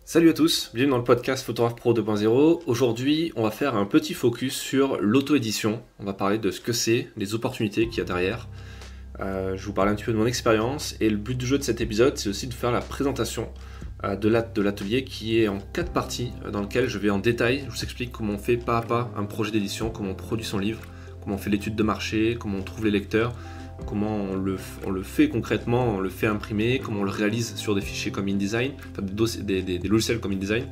Salut à tous, bienvenue dans le podcast Photographe Pro 2.0. Aujourd'hui, on va faire un petit focus sur l'auto-édition. On va parler de ce que c'est, les opportunités qu'il y a derrière. Je vais vous parler un petit peu de mon expérience et le but du jeu de cet épisode, c'est aussi de faire la présentation de l'atelier qui est en 4 parties dans lequel je vais en détail, je vous explique comment on fait pas à pas un projet d'édition, comment on produit son livre, comment on fait l'étude de marché, comment on trouve les lecteurs, comment on le fait concrètement, on le fait imprimer, comment on le réalise sur des fichiers comme InDesign, enfin des logiciels comme InDesign,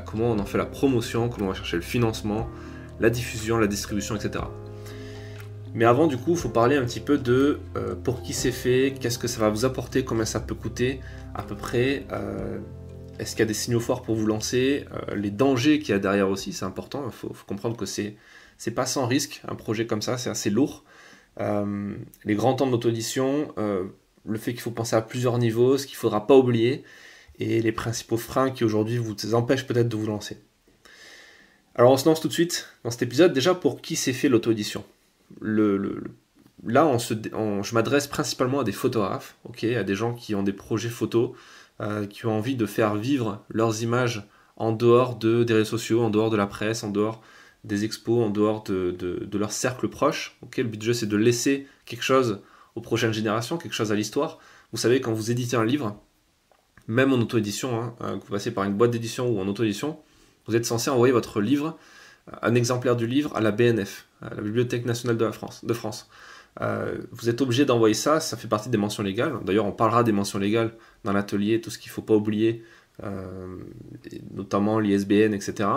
comment on en fait la promotion, comment on va chercher le financement, la diffusion, la distribution, etc. Mais avant, du coup, il faut parler un petit peu de pour qui c'est fait, qu'est-ce que ça va vous apporter, combien ça peut coûter à peu près, est-ce qu'il y a des signaux forts pour vous lancer, les dangers qu'il y a derrière aussi, c'est important, il faut comprendre que c'est pas sans risque, un projet comme ça, c'est assez lourd. Les grands temps de l'auto-édition, le fait qu'il faut penser à plusieurs niveaux, ce qu'il ne faudra pas oublier, et les principaux freins qui aujourd'hui vous empêchent peut-être de vous lancer. Alors on se lance tout de suite dans cet épisode. Déjà, pour qui s'est fait l'auto-édition? Là, je m'adresse principalement à des photographes, à des gens qui ont des projets photos, qui ont envie de faire vivre leurs images en dehors des réseaux sociaux, en dehors de la presse, en dehors des expos, en dehors de leur cercle proche. Le but du jeu, c'est de laisser quelque chose aux prochaines générations, quelque chose à l'histoire. Vous savez, quand vous éditez un livre, même en auto-édition, que vous passez par une boîte d'édition ou en auto-édition, vous êtes censé envoyer votre livre, un exemplaire du livre, à la BNF, à la Bibliothèque nationale de France. Vous êtes obligé d'envoyer ça, ça fait partie des mentions légales. D'ailleurs, on parlera des mentions légales dans l'atelier, tout ce qu'il ne faut pas oublier, notamment l'ISBN, etc.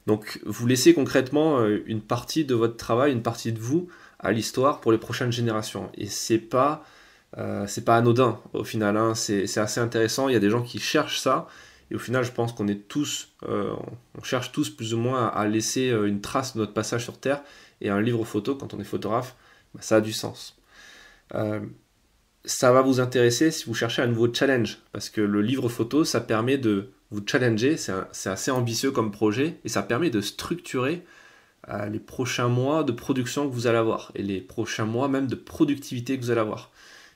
Donc vous laissez concrètement une partie de votre travail, une partie de vous à l'histoire pour les prochaines générations. Et c'est pas anodin au final, hein. C'est assez intéressant, il y a des gens qui cherchent ça, et au final je pense qu'on est tous, on cherche tous plus ou moins à laisser une trace de notre passage sur Terre, et un livre photo, quand on est photographe, ça a du sens. Ça va vous intéresser si vous cherchez un nouveau challenge, parce que le livre photo, ça permet de vous challenger, c'est assez ambitieux comme projet, et ça permet de structurer les prochains mois de production que vous allez avoir, et les prochains mois même de productivité que vous allez avoir.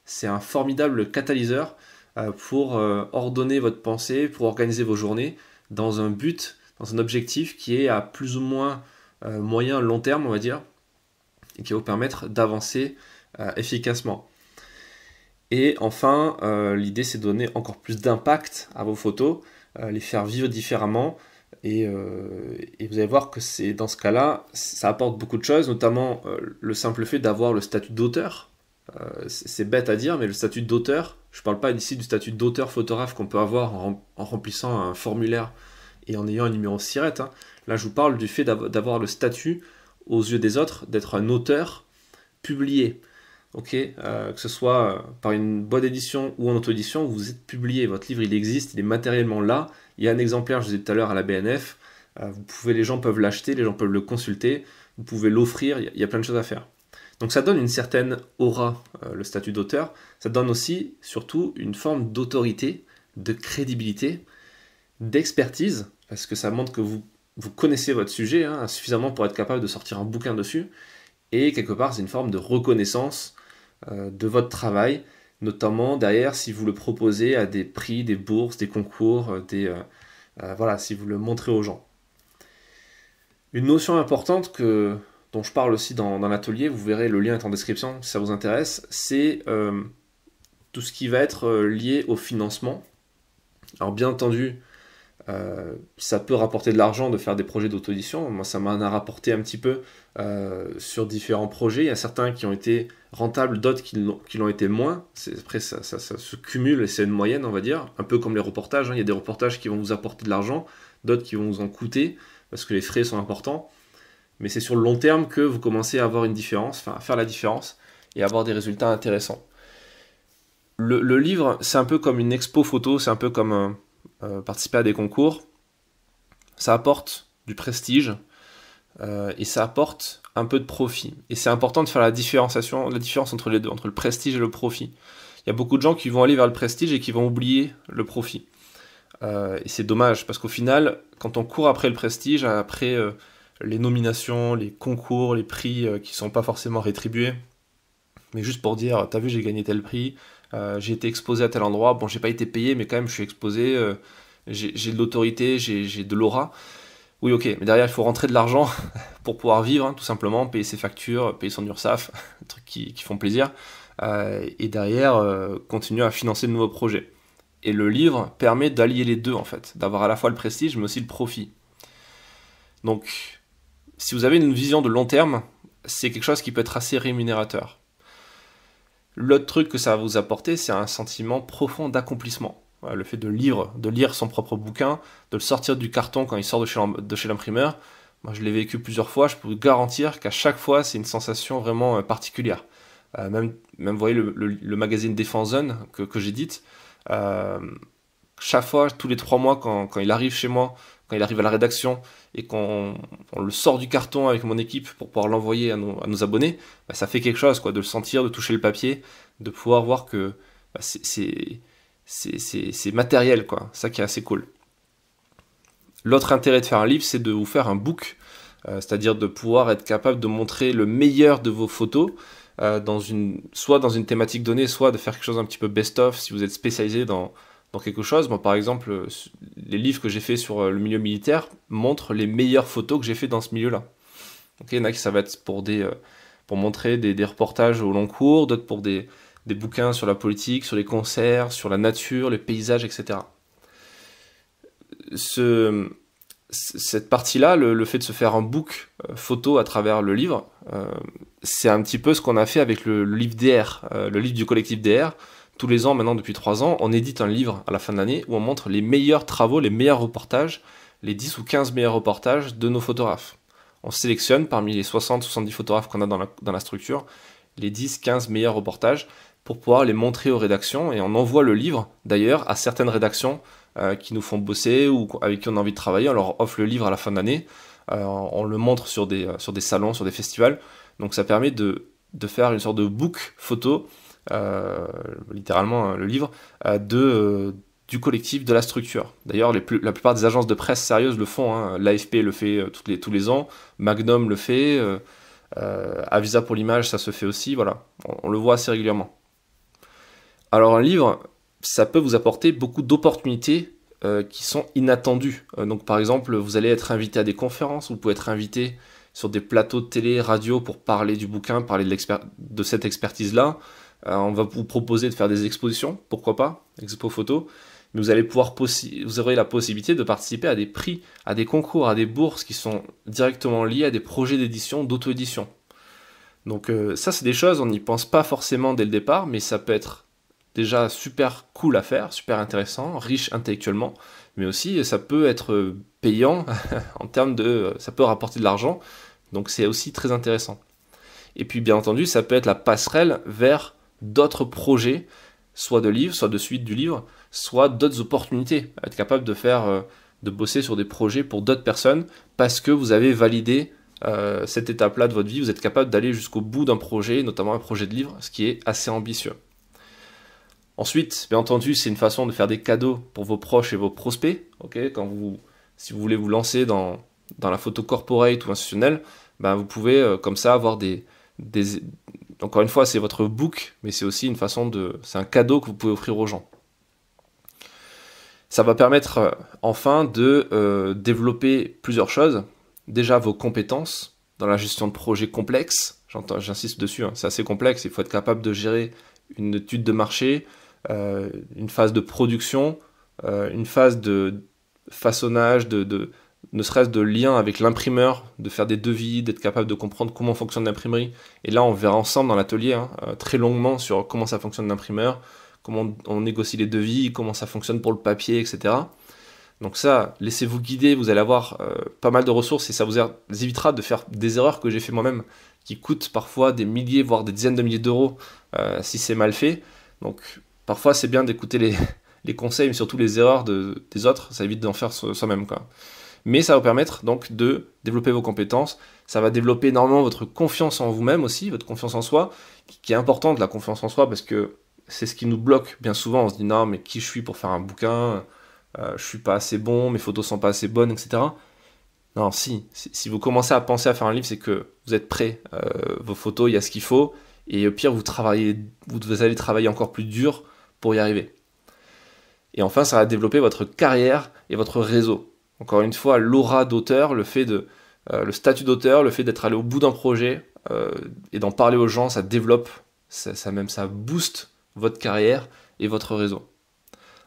C'est un formidable catalyseur pour ordonner votre pensée, pour organiser vos journées dans un but, dans un objectif qui est à plus ou moins moyen, long terme, on va dire, et qui va vous permettre d'avancer efficacement. Et enfin, l'idée c'est de donner encore plus d'impact à vos photos, les faire vivre différemment, et vous allez voir que c'est dans ce cas-là, ça apporte beaucoup de choses, notamment le simple fait d'avoir le statut d'auteur. C'est bête à dire, mais le statut d'auteur, je ne parle pas ici du statut d'auteur photographe qu'on peut avoir en remplissant un formulaire et en ayant un numéro SIRET, hein. Là, je vous parle du fait d'avoir le statut aux yeux des autres, d'être un auteur publié. Que ce soit par une boîte d'édition ou en auto-édition, vous êtes publié, votre livre il existe, il est matériellement là, il y a un exemplaire, je vous ai dit tout à l'heure, à la BNF, les gens peuvent l'acheter, les gens peuvent le consulter, vous pouvez l'offrir, il y a plein de choses à faire. Donc ça donne une certaine aura, le statut d'auteur, ça donne aussi, surtout, une forme d'autorité, de crédibilité, d'expertise, parce que ça montre que vous connaissez votre sujet suffisamment pour être capable de sortir un bouquin dessus, et quelque part c'est une forme de reconnaissance de votre travail, notamment derrière si vous le proposez à des prix, des bourses, des concours, si vous le montrez aux gens. Une notion importante dont je parle aussi dans l'atelier, vous verrez, le lien est en description si ça vous intéresse, c'est tout ce qui va être lié au financement. Alors bien entendu, ça peut rapporter de l'argent de faire des projets d'auto-édition. Moi, ça m'en a rapporté un petit peu sur différents projets. Il y a certains qui ont été rentables, d'autres qui l'ont été moins. Après, ça se cumule et c'est une moyenne, on va dire. Un peu comme les reportages, hein. Il y a des reportages qui vont vous apporter de l'argent, d'autres qui vont vous en coûter parce que les frais sont importants. Mais c'est sur le long terme que vous commencez à avoir une différence, enfin à faire la différence et à avoir des résultats intéressants. Le livre, c'est un peu comme une expo photo, c'est un peu comme participer à des concours. Ça apporte du prestige et ça apporte un peu de profit. Et c'est important de faire la différence entre les deux, entre le prestige et le profit. Il y a beaucoup de gens qui vont aller vers le prestige et qui vont oublier le profit. Et c'est dommage, parce qu'au final, quand on court après le prestige, après les nominations, les concours, les prix qui ne sont pas forcément rétribués, mais juste pour dire, t'as vu, j'ai gagné tel prix, j'ai été exposé à tel endroit, bon, j'ai pas été payé, mais quand même, je suis exposé, j'ai de l'autorité, j'ai de l'aura. Oui, ok, mais derrière, il faut rentrer de l'argent pour pouvoir vivre, hein, tout simplement, payer ses factures, payer son URSSAF, des trucs qui font plaisir, et derrière, continuer à financer de nouveaux projets. Et le livre permet d'allier les deux, en fait, d'avoir à la fois le prestige, mais aussi le profit. Donc, si vous avez une vision de long terme, c'est quelque chose qui peut être assez rémunérateur. L'autre truc que ça va vous apporter, c'est un sentiment profond d'accomplissement. Voilà, le fait de lire son propre bouquin, de le sortir du carton quand il sort de chez l'imprimeur, moi je l'ai vécu plusieurs fois, je peux vous garantir qu'à chaque fois c'est une sensation vraiment particulière. Même vous voyez le magazine Défense Zone que j'édite, chaque fois, tous les 3 mois, quand il arrive chez moi, quand il arrive à la rédaction et qu'on le sort du carton avec mon équipe pour pouvoir l'envoyer à nos abonnés, bah, ça fait quelque chose, quoi, de le sentir, de toucher le papier, de pouvoir voir que bah, c'est matériel, quoi. Ça qui est assez cool. L'autre intérêt de faire un livre, c'est de vous faire un book, c'est-à-dire de pouvoir être capable de montrer le meilleur de vos photos, soit dans une thématique donnée, soit de faire quelque chose un petit peu best-of si vous êtes spécialisé dans quelque chose. Moi, par exemple, les livres que j'ai fait sur le milieu militaire montrent les meilleures photos que j'ai fait dans ce milieu-là. Donc, il y en a qui ça va être pour montrer des reportages au long cours, d'autres pour des bouquins sur la politique, sur les concerts, sur la nature, les paysages, etc. Cette partie-là, le fait de se faire un book photo à travers le livre, c'est un petit peu ce qu'on a fait avec le livre DR, le livre du collectif DR. Tous les ans, maintenant depuis 3 ans, on édite un livre à la fin de l'année où on montre les meilleurs travaux, les meilleurs reportages, les 10 ou 15 meilleurs reportages de nos photographes. On sélectionne parmi les 60-70 photographes qu'on a dans la structure, les 10-15 meilleurs reportages pour pouvoir les montrer aux rédactions, et on envoie le livre d'ailleurs à certaines rédactions qui nous font bosser ou avec qui on a envie de travailler. On leur offre le livre à la fin de l'année, on le montre sur des salons, sur des festivals, donc ça permet de faire une sorte de book photo, littéralement le livre, du collectif, de la structure. D'ailleurs, la plupart des agences de presse sérieuses le font, hein. L'AFP le fait tous les ans, Magnum le fait, Avisa pour l'image, ça se fait aussi, voilà. On le voit assez régulièrement. Alors un livre, ça peut vous apporter beaucoup d'opportunités qui sont inattendues. Donc par exemple, vous allez être invité à des conférences, vous pouvez être invité sur des plateaux de télé, radio pour parler du bouquin, parler de cette expertise-là. On va vous proposer de faire des expositions, pourquoi pas, expo photo, mais vous aurez la possibilité de participer à des prix, à des concours, à des bourses qui sont directement liées à des projets d'édition, d'auto-édition. Donc ça, c'est des choses, on n'y pense pas forcément dès le départ, mais ça peut être déjà super cool à faire, super intéressant, riche intellectuellement, mais aussi ça peut être payant en termes ça peut rapporter de l'argent, donc c'est aussi très intéressant. Et puis bien entendu, ça peut être la passerelle vers d'autres projets, soit de livres, soit de suite du livre, soit d'autres opportunités, être capable de bosser sur des projets pour d'autres personnes, parce que vous avez validé cette étape-là de votre vie, vous êtes capable d'aller jusqu'au bout d'un projet, notamment un projet de livre, ce qui est assez ambitieux. Ensuite, bien entendu, c'est une façon de faire des cadeaux pour vos proches et vos prospects. Okay, si vous voulez vous lancer dans la photo corporate ou institutionnelle, ben vous pouvez comme ça avoir encore une fois, c'est votre book, mais c'est aussi c'est un cadeau que vous pouvez offrir aux gens. Ça va permettre enfin de développer plusieurs choses. Déjà vos compétences dans la gestion de projets complexes. J'insiste dessus, hein, c'est assez complexe. Il faut être capable de gérer une étude de marché, une phase de production, une phase de façonnage, ne serait-ce de lien avec l'imprimeur, de faire des devis, d'être capable de comprendre comment fonctionne l'imprimerie. Et là, on verra ensemble dans l'atelier très longuement sur comment ça fonctionne l'imprimeur, comment on négocie les devis, comment ça fonctionne pour le papier, etc. Donc ça, laissez-vous guider, vous allez avoir pas mal de ressources et ça vous évitera de faire des erreurs que j'ai fait moi-même, qui coûtent parfois des milliers, voire des dizaines de milliers d'euros si c'est mal fait. Donc parfois, c'est bien d'écouter les conseils, mais surtout les erreurs des autres, ça évite d'en faire soi-même, quoi. Mais ça va vous permettre donc de développer vos compétences, ça va développer énormément votre confiance en vous-même aussi, votre confiance en soi, qui est importante, la confiance en soi, parce que c'est ce qui nous bloque bien souvent. On se dit non, mais qui je suis pour faire un bouquin, je suis pas assez bon, mes photos sont pas assez bonnes, etc. Non, si vous commencez à penser à faire un livre, c'est que vous êtes prêt, vos photos, il y a ce qu'il faut, et au pire vous allez travailler encore plus dur pour y arriver. Et enfin, ça va développer votre carrière et votre réseau. Encore une fois, l'aura d'auteur, le statut d'auteur, le fait d'être allé au bout d'un projet et d'en parler aux gens, ça développe, ça booste votre carrière et votre réseau.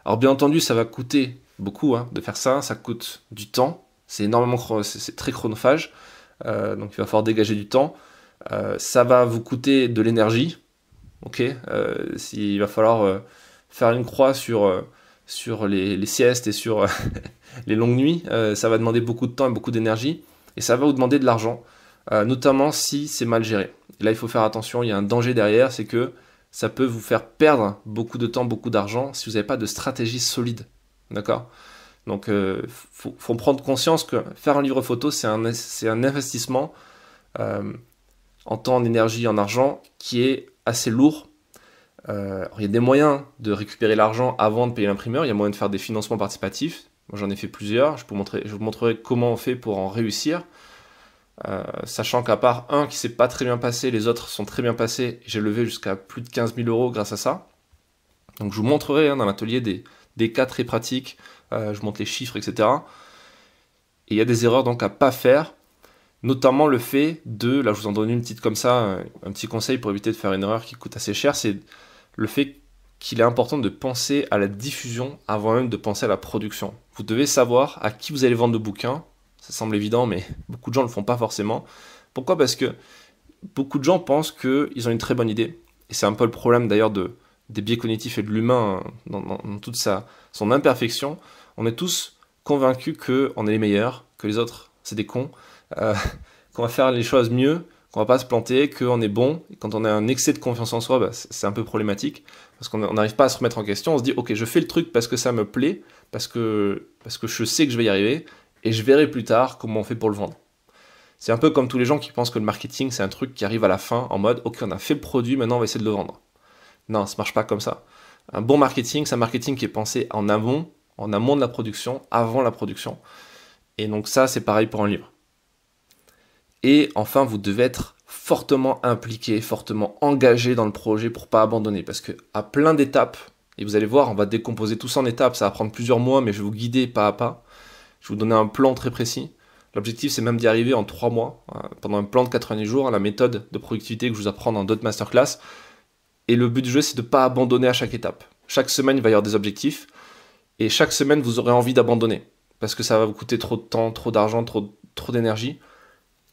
Alors bien entendu, ça va coûter beaucoup de faire ça, ça coûte du temps, c'est très chronophage, donc il va falloir dégager du temps. Ça va vous coûter de l'énergie, ok. Il va falloir faire une croix sur les siestes et sur les longues nuits, ça va demander beaucoup de temps et beaucoup d'énergie, et ça va vous demander de l'argent, notamment si c'est mal géré. Et là, il faut faire attention, il y a un danger derrière, c'est que ça peut vous faire perdre beaucoup de temps, beaucoup d'argent, si vous n'avez pas de stratégie solide, d'accord ? Donc, faut prendre conscience que faire un livre photo, c'est un investissement en temps, en énergie, en argent, qui est assez lourd. Il y a des moyens de récupérer l'argent avant de payer l'imprimeur, il y a moyen de faire des financements participatifs. Moi j'en ai fait plusieurs, je vous montrerai comment on fait pour en réussir. Sachant qu'à part un qui s'est pas très bien passé, les autres sont très bien passés, j'ai levé jusqu'à plus de 15 000 € grâce à ça. Donc je vous montrerai dans l'atelier des cas très pratiques, je montre les chiffres, etc. Et il y a des erreurs donc à pas faire, notamment le fait là je vous en donne une petite comme ça, un petit conseil pour éviter de faire une erreur qui coûte assez cher, c'est le fait qu'il est important de penser à la diffusion avant même de penser à la production. Vous devez savoir à qui vous allez vendre le bouquin. Ça semble évident, mais beaucoup de gens ne le font pas forcément. Pourquoi ? Parce que beaucoup de gens pensent qu'ils ont une très bonne idée. Et c'est un peu le problème d'ailleurs des biais cognitifs et de l'humain dans toute son imperfection. On est tous convaincus qu'on est les meilleurs, que les autres, c'est des cons, qu'on va faire les choses mieux, qu'on va pas se planter, qu'on est bon. Et quand on a un excès de confiance en soi, c'est un peu problématique. Parce qu'on n'arrive pas à se remettre en question. On se dit, ok, je fais le truc parce que ça me plaît, parce que je sais que je vais y arriver. Et je verrai plus tard comment on fait pour le vendre. C'est un peu comme tous les gens qui pensent que le marketing, c'est un truc qui arrive à la fin, en mode, ok, on a fait le produit, maintenant on va essayer de le vendre. Non, ça marche pas comme ça. Un bon marketing, c'est un marketing qui est pensé en amont de la production, avant la production. Et donc ça, c'est pareil pour un livre. Et enfin, vous devez être fortement impliqué, fortement engagé dans le projet pour pas abandonner. Parce que à plein d'étapes, et vous allez voir, on va décomposer tout ça en étapes, ça va prendre plusieurs mois, mais je vais vous guider pas à pas. Je vais vous donner un plan très précis. L'objectif, c'est même d'y arriver en 3 mois, pendant un plan de 90 jours, la méthode de productivité que je vous apprends dans d'autres masterclass. Et le but du jeu, c'est de ne pas abandonner à chaque étape. Chaque semaine, il va y avoir des objectifs. Et chaque semaine, vous aurez envie d'abandonner. Parce que ça va vous coûter trop de temps, trop d'argent, trop d'énergie.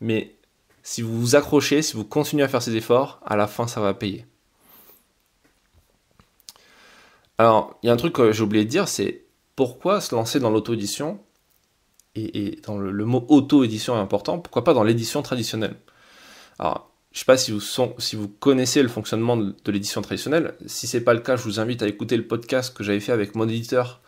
Mais si vous vous accrochez, si vous continuez à faire ces efforts, à la fin, ça va payer. Alors, il y a un truc que j'ai oublié de dire, c'est pourquoi se lancer dans l'auto-édition ? Et dans le mot auto-édition est important, pourquoi pas dans l'édition traditionnelle ? Alors, je ne sais pas si vous connaissez le fonctionnement de l'édition traditionnelle. Si ce n'est pas le cas, je vous invite à écouter le podcast que j'avais fait avec mon éditeur,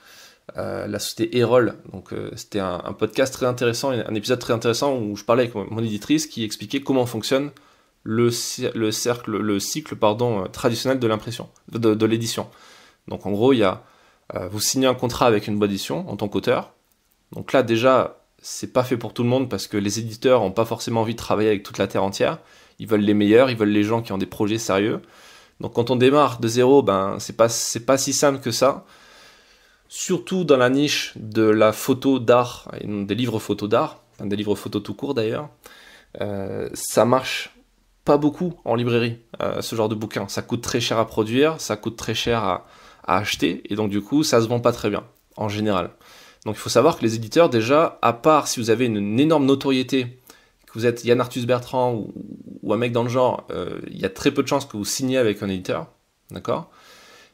la société Erol. Donc, c'était un podcast très intéressant, un épisode très intéressant où je parlais avec mon éditrice qui expliquait comment fonctionne le cycle traditionnel de l'impression, de l'édition. Donc, en gros, vous signez un contrat avec une boîte d'édition en tant qu'auteur. Donc là, déjà, c'est pas fait pour tout le monde parce que les éditeurs n'ont pas forcément envie de travailler avec toute la terre entière. Ils veulent les meilleurs, ils veulent les gens qui ont des projets sérieux. Donc quand on démarre de zéro, c'est pas si simple que ça. Surtout dans la niche de la photo d'art, et des livres photos d'art, des livres photos tout court d'ailleurs. Ça marche pas beaucoup en librairie, ce genre de bouquin. Ça coûte très cher à produire, ça coûte très cher à acheter, et donc du coup, ça se vend pas très bien, en général. Donc il faut savoir que les éditeurs, déjà, à part si vous avez une énorme notoriété, que vous êtes Yann Arthus Bertrand ou un mec dans le genre, il y a très peu de chances que vous signiez avec un éditeur, d'accord ?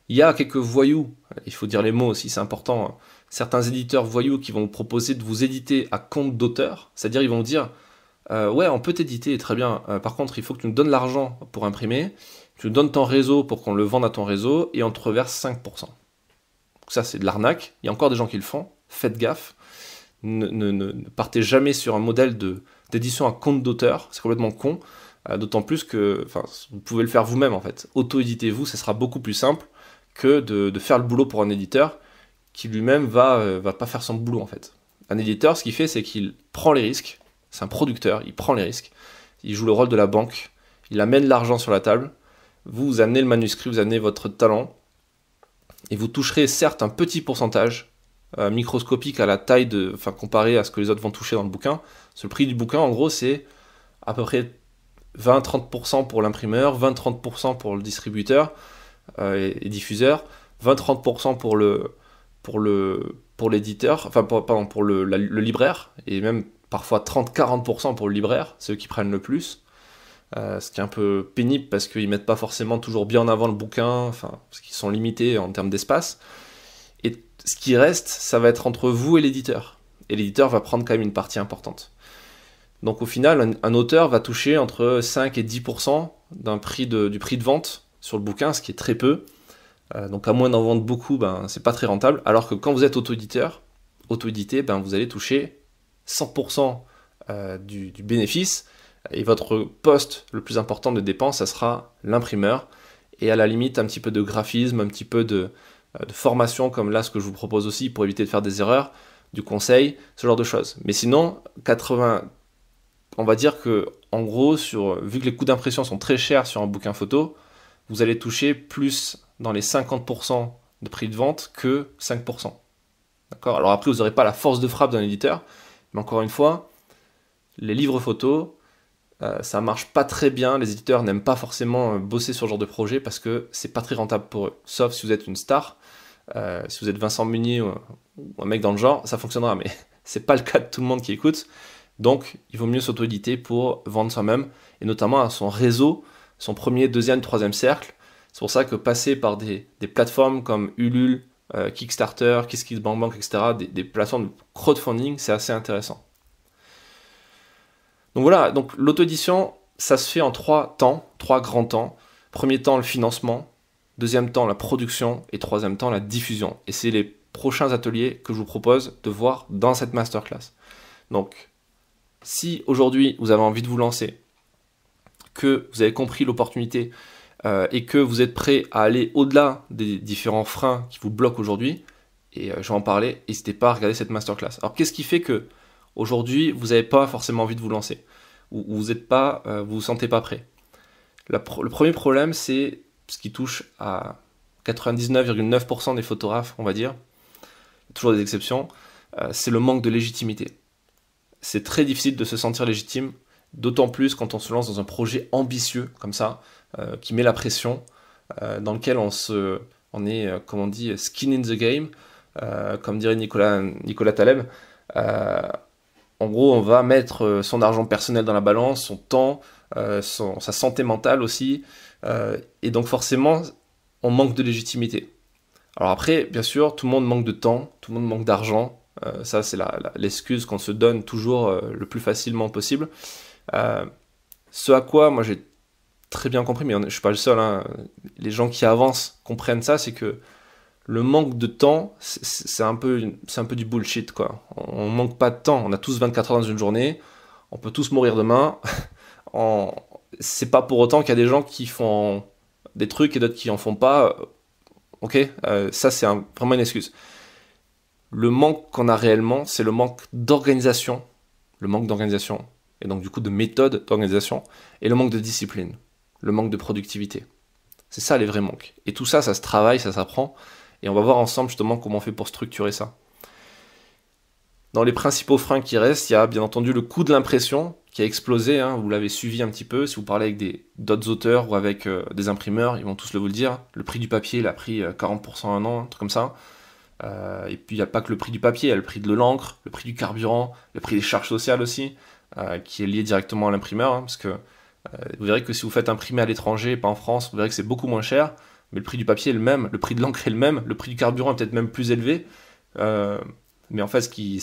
Il y a quelques voyous, il faut dire les mots aussi, c'est important, certains éditeurs voyous qui vont vous proposer de vous éditer à compte d'auteur, c'est-à-dire ils vont vous dire ouais, on peut t'éditer, très bien, par contre il faut que tu nous donnes l'argent pour imprimer, tu nous donnes ton réseau pour qu'on le vende à ton réseau, et on te reverse 5%. Donc ça c'est de l'arnaque, il y a encore des gens qui le font. Faites gaffe, ne partez jamais sur un modèle d'édition à compte d'auteur, c'est complètement con, d'autant plus que vous pouvez le faire vous-même en fait. Auto-éditez-vous, ça sera beaucoup plus simple que de faire le boulot pour un éditeur qui lui-même va pas faire son boulot en fait. Un éditeur, ce qu'il fait, c'est qu'il prend les risques, c'est un producteur, il prend les risques, il joue le rôle de la banque, il amène l'argent sur la table, vous amenez le manuscrit, vous amenez votre talent, et vous toucherez certes un petit pourcentage, microscopique à la taille comparé à ce que les autres vont toucher dans le bouquin. Parce que le prix du bouquin, en gros, c'est à peu près 20-30% pour l'imprimeur, 20-30% pour le distributeur et diffuseur, 20-30% pour l'éditeur, pour le libraire, et même parfois 30-40% pour le libraire, c'est eux qui prennent le plus. Ce qui est un peu pénible parce qu'ils mettent pas forcément toujours bien en avant le bouquin, parce qu'ils sont limités en termes d'espace. Et ce qui reste, ça va être entre vous et l'éditeur. Et l'éditeur va prendre quand même une partie importante. Donc au final, un auteur va toucher entre 5 et 10% du prix de vente sur le bouquin, ce qui est très peu. Donc à moins d'en vendre beaucoup, c'est pas très rentable. Alors que quand vous êtes auto-édité, vous allez toucher 100% du bénéfice. Et votre poste le plus important de dépense, ça sera l'imprimeur. Et à la limite, un petit peu de graphisme, un petit peu de formation, comme là, ce que je vous propose aussi, pour éviter de faire des erreurs, du conseil, ce genre de choses. Mais sinon, on va dire que, en gros, vu que les coûts d'impression sont très chers sur un bouquin photo, vous allez toucher plus dans les 50% de prix de vente que 5%. D'accord ? Alors après, vous n'aurez pas la force de frappe d'un éditeur, mais encore une fois, les livres photos, ça marche pas très bien, les éditeurs n'aiment pas forcément bosser sur ce genre de projet parce que c'est pas très rentable pour eux. Sauf si vous êtes une star, si vous êtes Vincent Munier ou un mec dans le genre, ça fonctionnera, mais c'est pas le cas de tout le monde qui écoute. Donc il vaut mieux s'auto-éditer pour vendre soi-même, et notamment à son réseau, son premier, deuxième, troisième cercle. C'est pour ça que passer par des plateformes comme Ulule, Kickstarter, KissKissBankBank, etc., des plateformes de crowdfunding, c'est assez intéressant. Donc voilà, donc l'auto-édition, ça se fait en 3 grands temps. Premier temps, le financement. Deuxième temps, la production. Et troisième temps, la diffusion. Et c'est les prochains ateliers que je vous propose de voir dans cette masterclass. Donc, si aujourd'hui, vous avez envie de vous lancer, que vous avez compris l'opportunité et que vous êtes prêt à aller au-delà des différents freins qui vous bloquent aujourd'hui, et je vais en parler, n'hésitez pas à regarder cette masterclass. Alors, qu'est-ce qui fait que aujourd'hui, vous n'avez pas forcément envie de vous lancer, ou vous vous sentez pas prêt. Le premier problème, c'est ce qui touche à 99,9% des photographes, on va dire, toujours des exceptions, c'est le manque de légitimité. C'est très difficile de se sentir légitime, d'autant plus quand on se lance dans un projet ambitieux comme ça, qui met la pression, dans lequel on est, comme on dit, skin in the game, comme dirait Nicolas Taleb. En gros, on va mettre son argent personnel dans la balance, son temps, sa santé mentale aussi, et donc forcément, on manque de légitimité. Alors après, bien sûr, tout le monde manque de temps, tout le monde manque d'argent, ça c'est l'excuse qu'on se donne toujours le plus facilement possible. Ce à quoi, moi j'ai très bien compris, mais je ne suis pas le seul, hein, les gens qui avancent comprennent ça, c'est que le manque de temps, c'est un peu du bullshit, quoi. On manque pas de temps, on a tous 24 heures dans une journée, on peut tous mourir demain. C'est pas pour autant qu'il y a des gens qui font des trucs et d'autres qui en font pas. Ok, ça c'est vraiment une excuse. Le manque qu'on a réellement, c'est le manque d'organisation, et donc du coup de méthode d'organisation, et le manque de discipline, le manque de productivité. C'est ça les vrais manques. Et tout ça, ça se travaille, ça s'apprend. Et on va voir ensemble justement comment on fait pour structurer ça. Dans les principaux freins qui restent, il y a bien entendu le coût de l'impression qui a explosé. Hein, vous l'avez suivi un petit peu. Si vous parlez avec d'autres auteurs ou avec des imprimeurs, ils vont tous vous le dire. Le prix du papier, il a pris 40% en un an, un truc comme ça. Et puis il n'y a pas que le prix du papier, il y a le prix de l'encre, le prix du carburant, le prix des charges sociales aussi, qui est lié directement à l'imprimeur. Hein, parce que vous verrez que si vous faites imprimer à l'étranger et pas en France, vous verrez que c'est beaucoup moins cher. Mais le prix du papier est le même, le prix de l'encre est le même, le prix du carburant est peut-être même plus élevé. Mais en fait, ce qu'il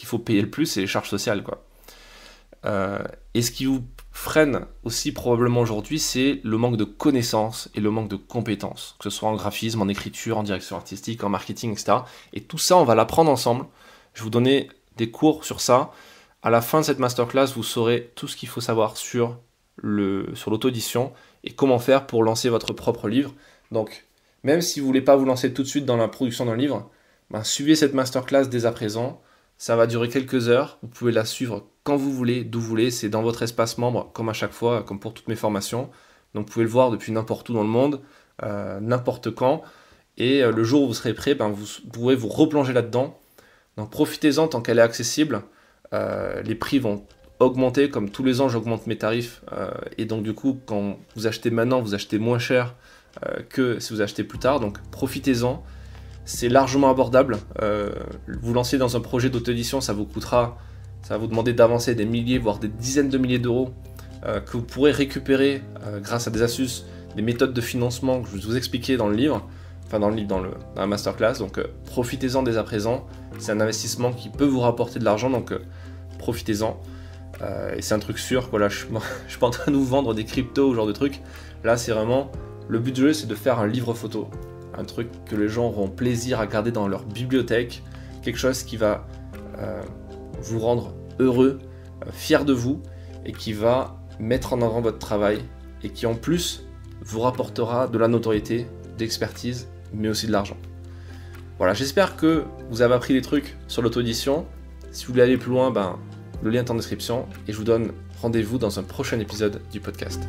faut payer le plus, c'est les charges sociales, quoi. Et ce qui vous freine aussi probablement aujourd'hui, c'est le manque de connaissances et le manque de compétences, que ce soit en graphisme, en écriture, en direction artistique, en marketing, etc. Et tout ça, on va l'apprendre ensemble. Je vais vous donner des cours sur ça. À la fin de cette masterclass, vous saurez tout ce qu'il faut savoir sur l'auto-édition et comment faire pour lancer votre propre livre. Donc, même si vous ne voulez pas vous lancer tout de suite dans la production d'un livre, suivez cette masterclass dès à présent. Ça va durer quelques heures. Vous pouvez la suivre quand vous voulez, d'où vous voulez. C'est dans votre espace membre, comme à chaque fois, comme pour toutes mes formations. Donc, vous pouvez le voir depuis n'importe où dans le monde, n'importe quand. et le jour où vous serez prêt, vous pourrez vous replonger là-dedans. Donc profitez-en tant qu'elle est accessible. Les prix vont augmenter, comme tous les ans j'augmente mes tarifs, et donc du coup quand vous achetez maintenant, vous achetez moins cher que si vous achetez plus tard, donc profitez-en. C'est largement abordable. Vous lancez dans un projet d'auto-édition, ça va vous demander d'avancer des milliers, voire des dizaines de milliers d'euros que vous pourrez récupérer grâce à des astuces, des méthodes de financement que je vais vous expliquer dans le livre, dans la masterclass. Donc profitez-en dès à présent. C'est un investissement qui peut vous rapporter de l'argent, donc profitez-en. Et c'est un truc sûr, voilà, je suis pas en train de vous vendre des cryptos ou ce genre de trucs. Là, c'est vraiment, le but du jeu, c'est de faire un livre photo. Un truc que les gens auront plaisir à garder dans leur bibliothèque, quelque chose qui va vous rendre heureux, fier de vous, et qui va mettre en avant votre travail, et qui en plus vous rapportera de la notoriété, de l'expertise, mais aussi de l'argent. Voilà, j'espère que vous avez appris des trucs sur l'auto-édition. Si vous voulez aller plus loin, le lien est en description, et je vous donne rendez-vous dans un prochain épisode du podcast.